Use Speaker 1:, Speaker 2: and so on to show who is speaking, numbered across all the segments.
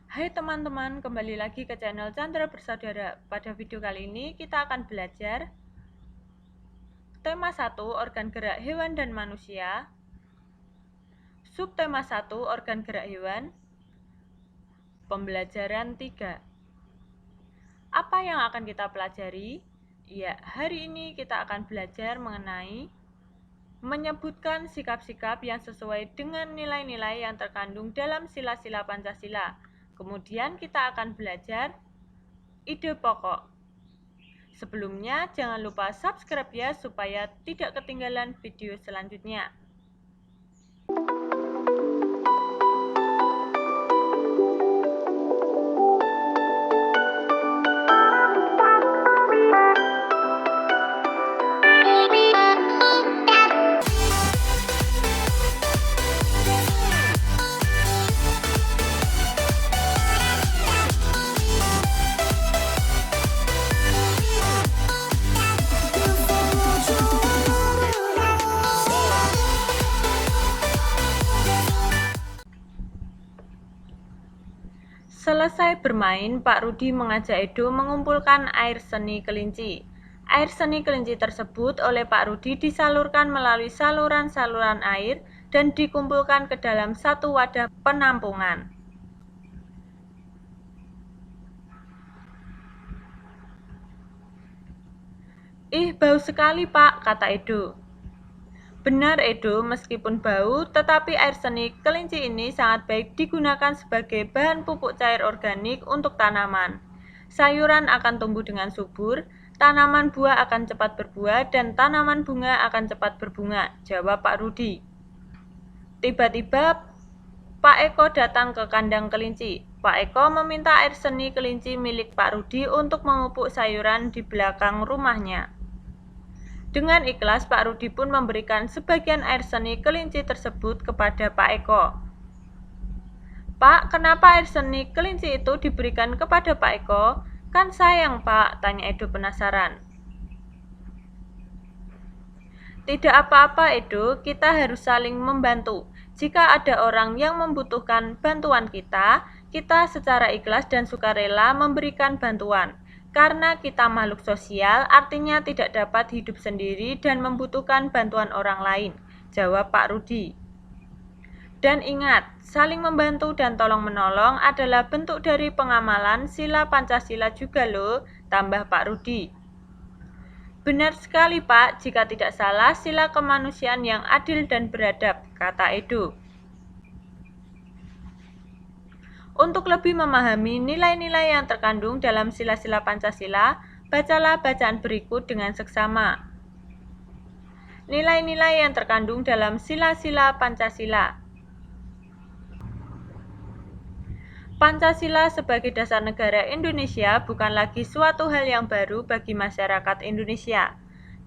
Speaker 1: Hai teman-teman, kembali lagi ke channel Chandra Bersaudara. Pada video kali ini kita akan belajar tema 1, organ gerak hewan dan manusia. Subtema 1, organ gerak hewan. Pembelajaran 3. Apa yang akan kita pelajari? Ya, hari ini kita akan belajar mengenai menyebutkan sikap-sikap yang sesuai dengan nilai-nilai yang terkandung dalam sila-sila Pancasila. Kemudian kita akan belajar ide pokok. Sebelumnya, jangan lupa subscribe ya supaya tidak ketinggalan video selanjutnya. Selesai bermain, Pak Rudi mengajak Edo mengumpulkan air seni kelinci. Air seni kelinci tersebut oleh Pak Rudi disalurkan melalui saluran-saluran air dan dikumpulkan ke dalam satu wadah penampungan. Ih, bau sekali, Pak, kata Edo. Benar, Edo, meskipun bau, tetapi air seni kelinci ini sangat baik digunakan sebagai bahan pupuk cair organik untuk tanaman. Sayuran akan tumbuh dengan subur, tanaman buah akan cepat berbuah, dan tanaman bunga akan cepat berbunga, jawab Pak Rudi. Tiba-tiba, Pak Eko datang ke kandang kelinci. Pak Eko meminta air seni kelinci milik Pak Rudi untuk memupuk sayuran di belakang rumahnya. Dengan ikhlas, Pak Rudi pun memberikan sebagian air seni kelinci tersebut kepada Pak Eko. Pak, kenapa air seni kelinci itu diberikan kepada Pak Eko? Kan sayang, Pak, tanya Edo penasaran. Tidak apa-apa, Edo, kita harus saling membantu. Jika ada orang yang membutuhkan bantuan kita secara ikhlas dan sukarela memberikan bantuan. Karena kita makhluk sosial, artinya tidak dapat hidup sendiri dan membutuhkan bantuan orang lain, jawab Pak Rudi. Dan ingat, saling membantu dan tolong-menolong adalah bentuk dari pengamalan sila Pancasila juga loh, tambah Pak Rudi. Benar sekali, Pak, jika tidak salah sila kemanusiaan yang adil dan beradab, kata Edo. Untuk lebih memahami nilai-nilai yang terkandung dalam sila-sila Pancasila, bacalah bacaan berikut dengan seksama. Nilai-nilai yang terkandung dalam sila-sila Pancasila. Pancasila sebagai dasar negara Indonesia bukan lagi suatu hal yang baru bagi masyarakat Indonesia.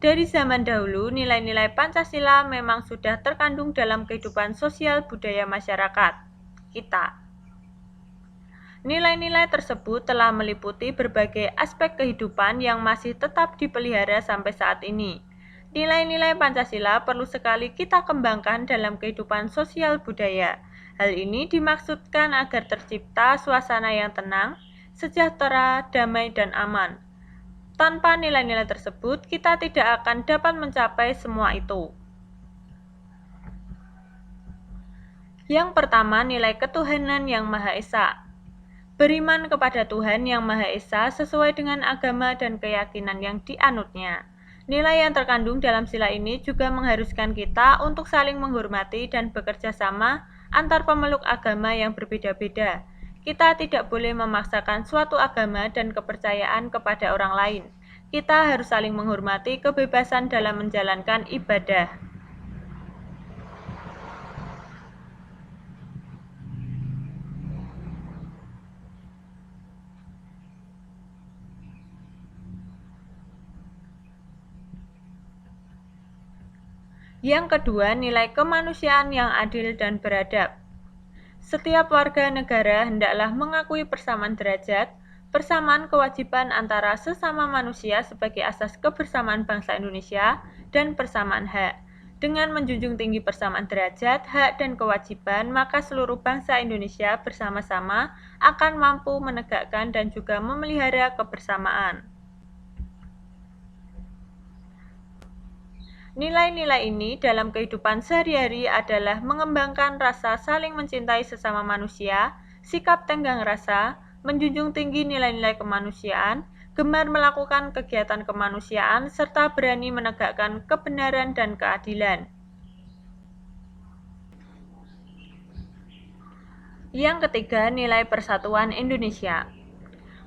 Speaker 1: Dari zaman dahulu, nilai-nilai Pancasila memang sudah terkandung dalam kehidupan sosial budaya masyarakat kita. Nilai-nilai tersebut telah meliputi berbagai aspek kehidupan yang masih tetap dipelihara sampai saat ini. Nilai-nilai Pancasila perlu sekali kita kembangkan dalam kehidupan sosial budaya. Hal ini dimaksudkan agar tercipta suasana yang tenang, sejahtera, damai, dan aman. Tanpa nilai-nilai tersebut, kita tidak akan dapat mencapai semua itu. Yang pertama, nilai ketuhanan yang Maha Esa. Beriman kepada Tuhan yang Maha Esa sesuai dengan agama dan keyakinan yang dianutnya. Nilai yang terkandung dalam sila ini juga mengharuskan kita untuk saling menghormati dan bekerja sama antar pemeluk agama yang berbeda-beda. Kita tidak boleh memaksakan suatu agama dan kepercayaan kepada orang lain. Kita harus saling menghormati kebebasan dalam menjalankan ibadah. Yang kedua, nilai kemanusiaan yang adil dan beradab. Setiap warga negara hendaklah mengakui persamaan derajat, persamaan kewajiban antara sesama manusia sebagai asas kebersamaan bangsa Indonesia, dan persamaan hak. Dengan menjunjung tinggi persamaan derajat, hak, dan kewajiban, maka seluruh bangsa Indonesia bersama-sama akan mampu menegakkan dan juga memelihara kebersamaan. Nilai-nilai ini dalam kehidupan sehari-hari adalah mengembangkan rasa saling mencintai sesama manusia, sikap tenggang rasa, menjunjung tinggi nilai-nilai kemanusiaan, gemar melakukan kegiatan kemanusiaan, serta berani menegakkan kebenaran dan keadilan. Yang ketiga, nilai persatuan Indonesia.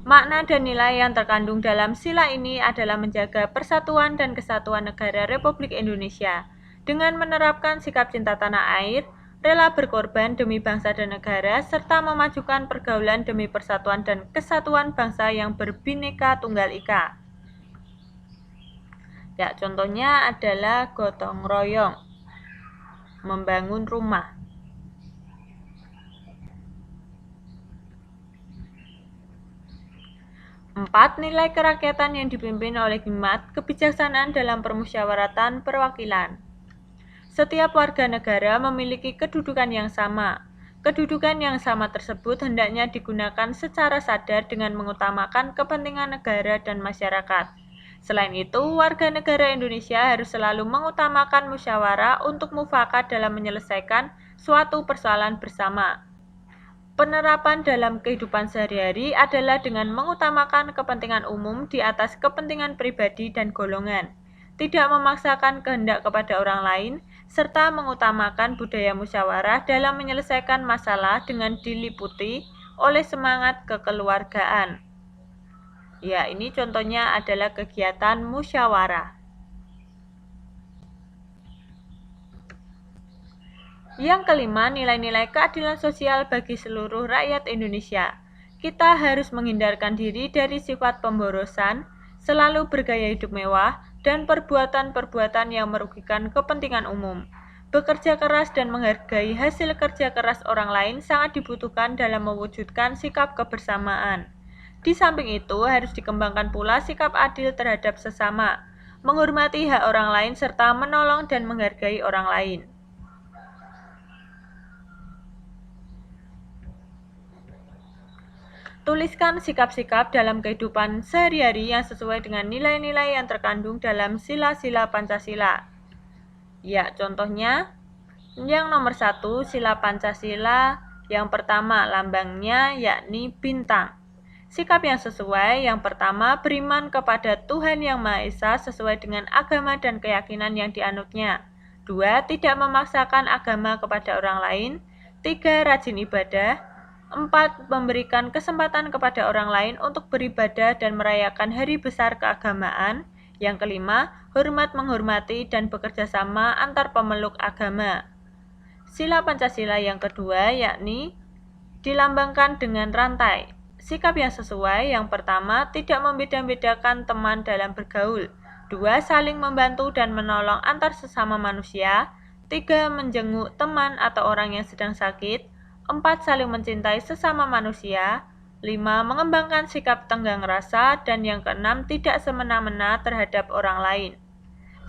Speaker 1: Makna dan nilai yang terkandung dalam sila ini adalah menjaga persatuan dan kesatuan negara Republik Indonesia dengan menerapkan sikap cinta tanah air, rela berkorban demi bangsa dan negara, serta memajukan pergaulan demi persatuan dan kesatuan bangsa yang berbineka tunggal ika. Ya, contohnya adalah gotong royong, membangun rumah. 4. Nilai kerakyatan yang dipimpin oleh hikmat, kebijaksanaan dalam permusyawaratan perwakilan. Setiap warga negara memiliki kedudukan yang sama. Kedudukan yang sama tersebut hendaknya digunakan secara sadar dengan mengutamakan kepentingan negara dan masyarakat. Selain itu, warga negara Indonesia harus selalu mengutamakan musyawarah untuk mufakat dalam menyelesaikan suatu persoalan bersama. Penerapan dalam kehidupan sehari-hari adalah dengan mengutamakan kepentingan umum di atas kepentingan pribadi dan golongan, tidak memaksakan kehendak kepada orang lain, serta mengutamakan budaya musyawarah dalam menyelesaikan masalah dengan diliputi oleh semangat kekeluargaan. Ya, ini contohnya adalah kegiatan musyawarah. Yang kelima, nilai-nilai keadilan sosial bagi seluruh rakyat Indonesia. Kita harus menghindarkan diri dari sifat pemborosan, selalu bergaya hidup mewah, dan perbuatan-perbuatan yang merugikan kepentingan umum. Bekerja keras dan menghargai hasil kerja keras orang lain sangat dibutuhkan dalam mewujudkan sikap kebersamaan. Di samping itu, harus dikembangkan pula sikap adil terhadap sesama, menghormati hak orang lain, serta menolong dan menghargai orang lain. Tuliskan sikap-sikap dalam kehidupan sehari-hari yang sesuai dengan nilai-nilai yang terkandung dalam sila-sila Pancasila. Ya, contohnya, yang nomor 1, sila Pancasila, yang pertama lambangnya yakni bintang. Sikap yang sesuai, yang pertama beriman kepada Tuhan Yang Maha Esa sesuai dengan agama dan keyakinan yang dianutnya. 2. Tidak memaksakan agama kepada orang lain. 3. Rajin ibadah. 4. Memberikan kesempatan kepada orang lain untuk beribadah dan merayakan hari besar keagamaan. Yang kelima, hormat menghormati dan bekerja sama antar pemeluk agama. Sila Pancasila yang kedua yakni dilambangkan dengan rantai. Sikap yang sesuai, yang pertama, tidak membeda-bedakan teman dalam bergaul. 2. Saling membantu dan menolong antar sesama manusia. 3. Menjenguk teman atau orang yang sedang sakit. 4. Saling mencintai sesama manusia. 5. Mengembangkan sikap tenggang rasa. Dan yang keenam, tidak semena-mena terhadap orang lain.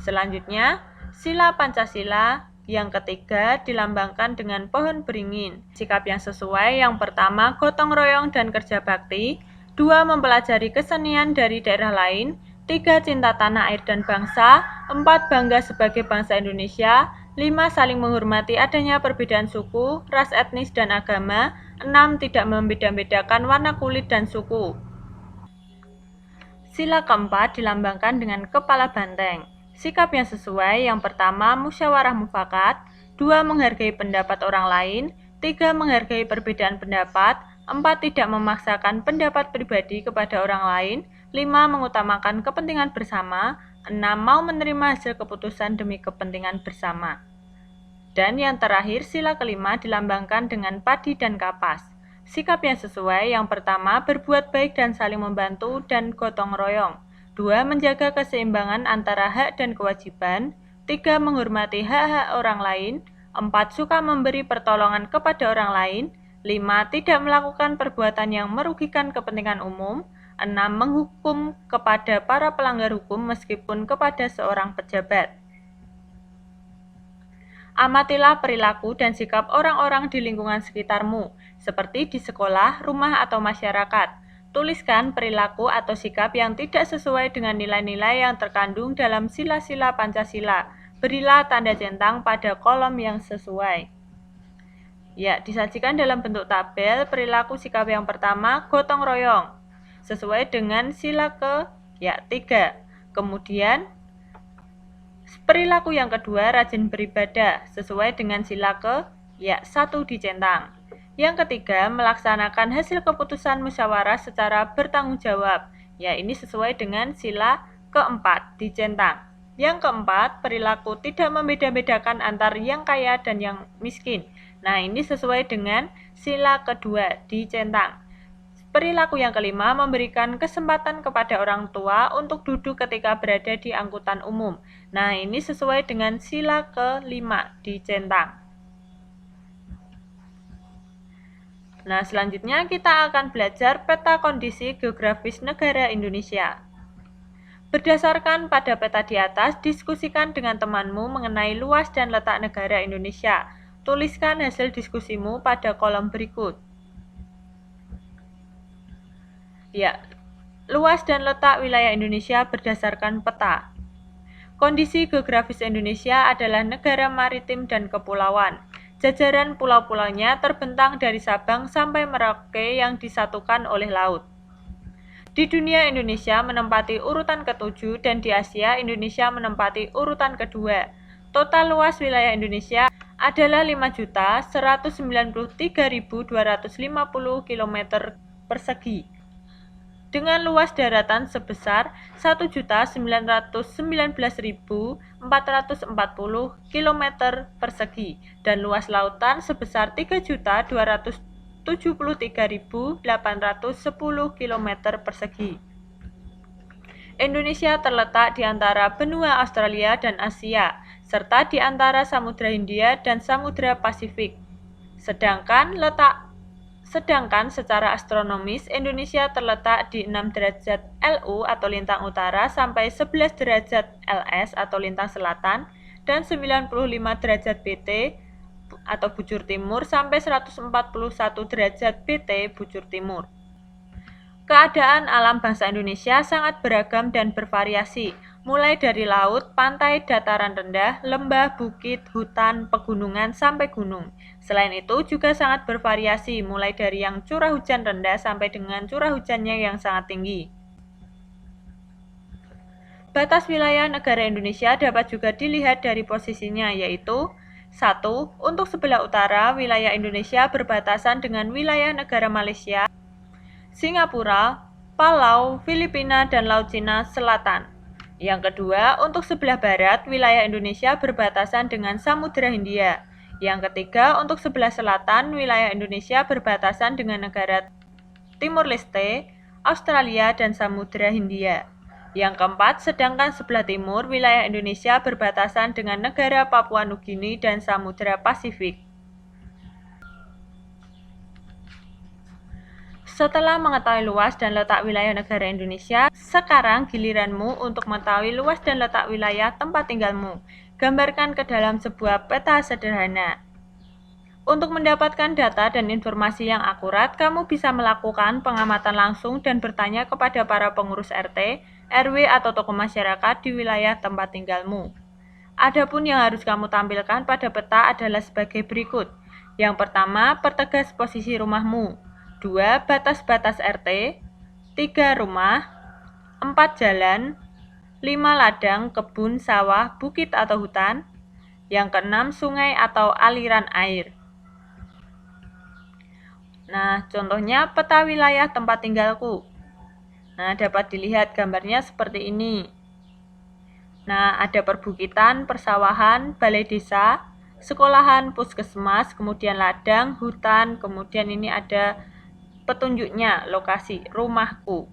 Speaker 1: Selanjutnya, sila Pancasila yang ketiga dilambangkan dengan pohon beringin. Sikap yang sesuai, yang pertama gotong royong dan kerja bakti. 2. Mempelajari kesenian dari daerah lain. 3. Cinta tanah air dan bangsa. 4. Bangga sebagai bangsa Indonesia. 5. Saling menghormati adanya perbedaan suku, ras etnis, dan agama. 6. Tidak membeda-bedakan warna kulit dan suku. Sila keempat dilambangkan dengan kepala banteng. Sikap yang sesuai, yang pertama musyawarah mufakat. 2. Menghargai pendapat orang lain. 3. Menghargai perbedaan pendapat. 4. Tidak memaksakan pendapat pribadi kepada orang lain. 5. Mengutamakan kepentingan bersama. 6. Mau menerima hasil keputusan demi kepentingan bersama. Dan yang terakhir, sila kelima dilambangkan dengan padi dan kapas. Sikap yang sesuai, yang pertama berbuat baik dan saling membantu dan gotong royong. 2. Menjaga keseimbangan antara hak dan kewajiban. 3. Menghormati hak-hak orang lain. 4. Suka memberi pertolongan kepada orang lain. 5. Tidak melakukan perbuatan yang merugikan kepentingan umum. 6. Menghukum kepada para pelanggar hukum meskipun kepada seorang pejabat. Amatilah perilaku dan sikap orang-orang di lingkungan sekitarmu, seperti di sekolah, rumah, atau masyarakat. Tuliskan perilaku atau sikap yang tidak sesuai dengan nilai-nilai yang terkandung dalam sila-sila Pancasila. Berilah tanda centang pada kolom yang sesuai. Ya, disajikan dalam bentuk tabel. Perilaku sikap yang pertama, gotong royong, sesuai dengan sila ke-3. Kemudian, perilaku yang kedua, rajin beribadah, sesuai dengan sila ke-1 dicentang. Yang ketiga, melaksanakan hasil keputusan musyawarah secara bertanggung jawab. Ya, ini sesuai dengan sila ke-4 dicentang. Yang keempat, perilaku tidak membeda-bedakan antar yang kaya dan yang miskin. Nah, ini sesuai dengan sila kedua dicentang. Perilaku yang kelima, memberikan kesempatan kepada orang tua untuk duduk ketika berada di angkutan umum. Nah, ini sesuai dengan sila ke-5 dicentang. Nah, selanjutnya kita akan belajar peta kondisi geografis negara Indonesia. Berdasarkan pada peta di atas, diskusikan dengan temanmu mengenai luas dan letak negara Indonesia. Tuliskan hasil diskusimu pada kolom berikut. Ya, luas dan letak wilayah Indonesia berdasarkan peta. Kondisi geografis Indonesia adalah negara maritim dan kepulauan. Jajaran pulau-pulaunya terbentang dari Sabang sampai Merauke yang disatukan oleh laut. Di dunia, Indonesia menempati urutan ke-7 dan di Asia, Indonesia menempati urutan kedua. Total luas wilayah Indonesia adalah 5.193.250 km persegi, dengan luas daratan sebesar 1.919.440 km persegi dan luas lautan sebesar 3.273.810 km persegi. Indonesia terletak di antara benua Australia dan Asia, serta di antara Samudra Hindia dan Samudra Pasifik. Sedangkan secara astronomis, Indonesia terletak di 6 derajat LU atau lintang utara sampai 11 derajat LS atau lintang selatan dan 95 derajat BT atau bujur timur sampai 141 derajat BT bujur timur. Keadaan alam bangsa Indonesia sangat beragam dan bervariasi, mulai dari laut, pantai, dataran rendah, lembah, bukit, hutan, pegunungan, sampai gunung. Selain itu juga sangat bervariasi, mulai dari yang curah hujan rendah sampai dengan curah hujannya yang sangat tinggi. Batas wilayah negara Indonesia dapat juga dilihat dari posisinya, yaitu 1. Untuk sebelah utara, wilayah Indonesia berbatasan dengan wilayah negara Malaysia, Singapura, Palau, Filipina, dan Laut Cina Selatan. Yang kedua, untuk sebelah barat, wilayah Indonesia berbatasan dengan Samudra Hindia. Yang ketiga, untuk sebelah selatan, wilayah Indonesia berbatasan dengan negara Timur Leste, Australia, dan Samudra Hindia. Yang keempat, sedangkan sebelah timur, wilayah Indonesia berbatasan dengan negara Papua Nugini dan Samudra Pasifik. Setelah mengetahui luas dan letak wilayah negara Indonesia, sekarang giliranmu untuk mengetahui luas dan letak wilayah tempat tinggalmu. Gambarkan ke dalam sebuah peta sederhana. Untuk mendapatkan data dan informasi yang akurat, kamu bisa melakukan pengamatan langsung dan bertanya kepada para pengurus RT, RW, atau tokoh masyarakat di wilayah tempat tinggalmu. Adapun yang harus kamu tampilkan pada peta adalah sebagai berikut. Yang pertama, pertegas posisi rumahmu. 2. Batas-batas RT. 3. Rumah. 4. Jalan. 5. Ladang, kebun, sawah, bukit atau hutan. Yang keenam, sungai atau aliran air. Nah, contohnya peta wilayah tempat tinggalku. Nah, dapat dilihat gambarnya seperti ini. Nah, ada perbukitan, persawahan, balai desa, sekolahan, puskesmas, kemudian ladang, hutan, kemudian ini ada petunjuknya, lokasi rumahku.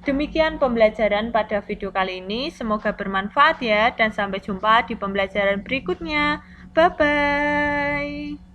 Speaker 1: Demikian pembelajaran pada video kali ini, semoga bermanfaat ya, dan sampai jumpa di pembelajaran berikutnya. Bye-bye.